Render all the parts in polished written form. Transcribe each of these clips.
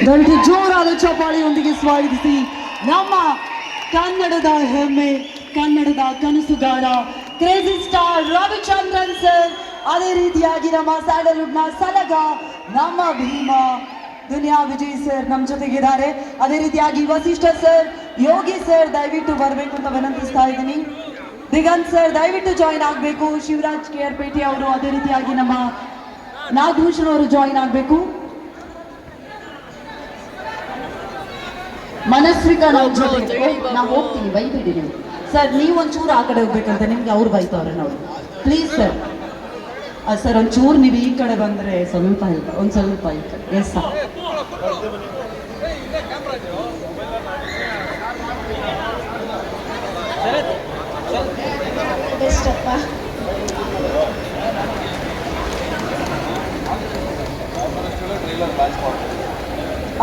ದಯವಿಟ್ಟು ಜೋರಾದ ಚಪ್ಪಾಳೆಯೊಂದಿಗೆ ಸ್ವಾಗತಿಸಿ ನಮ್ಮ ಕನ್ನಡದ ಹೆಮ್ಮೆ, ಕನ್ನಡದ ಕನಸುಗಾರ, ಕ್ರೇಜಿ ಸ್ಟಾರ್ ರವಿಚಂದ್ರನ್ ಸರ್. ಅದೇ ರೀತಿಯಾಗಿ ನಮ್ಮ ಸ್ಯಾಂಡಲ್ವುಡ್ ನ ಸಲಗ ನಮ್ಮ ಭೀಮ ದುನಿಯಾ ವಿಜಯ್ ಸರ್ ನಮ್ಮ ಜೊತೆಗಿದ್ದಾರೆ. ಅದೇ ರೀತಿಯಾಗಿ ವಸಿಷ್ಠ ಸರ್, ಯೋಗಿ ಸರ್ ದಯವಿಟ್ಟು ಬರಬೇಕು ಅಂತ ವಿನಂತಿಸ್ತಾ ಇದ್ದೀನಿ. ದಿಗಂತ್ ಸರ್ ದಯವಿಟ್ಟು ಜಾಯಿನ್ ಆಗಬೇಕು. ಶಿವರಾಜ್ KR ಪೇಟೆ ಅವರು, ಅದೇ ರೀತಿಯಾಗಿ ನಮ್ಮ ನಾಗಭೂಷಣ್ ಅವರು ಜಾಯಿನ್ ಆಗಬೇಕು. ಮನಸ್ವಿಕಾ ನಾವು ಜೊತೆಗೆ ನಾವು ಹೋಗ್ತೀನಿ, ಬೈಬಿಡಿ ನೀವು ಸರ್. ನೀವು ಒಂಚೂರು ಆ ಕಡೆ ಹೋಗ್ಬೇಕಂತ ನಿಮ್ಗೆ ಅವ್ರು ಬೈತವ್ರೆ ನೋಡಿ, ಪ್ಲೀಸ್ ಸರ್. ಸರ್ ಒಂಚೂರು ನೀವು ಈ ಕಡೆ ಬಂದರೆ ಸ್ವಲ್ಪ ಹೆಲ್ಪ್, ಒಂದು ಸ್ವಲ್ಪ ಈ ಕಡೆ. Yes sir.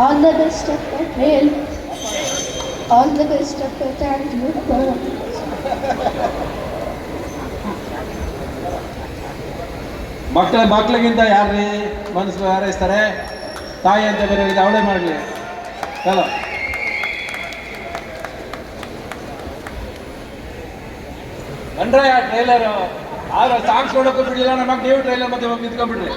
All the best of the trail. All the best of the thank you. ಮಕ್ಕಳಿಗಿಂತ ಯಾರ್ರೀ ಮನಸ್ಸು ಹಾರೈಸ್ತಾರೆ? ತಾಯಿ ಅಂತ ಬೇರೆ ಅವಳೇ ಮಾಡಲಿ. ಚಲೋ ಅಂದ್ರೆ ಟ್ರೈಲರು ಆದ್ರೆ ಸಾಂಗ್ಸ್ ನೋಡೋಕ್ಕೂ ಬಿಡಲಿಲ್ಲ. ನಮಗೆ ನೀವು ಟ್ರೈಲರ್ ಮತ್ತೆ ನಿಂತ್ಕೊಂಡ್ಬಿಡ್ರಿ.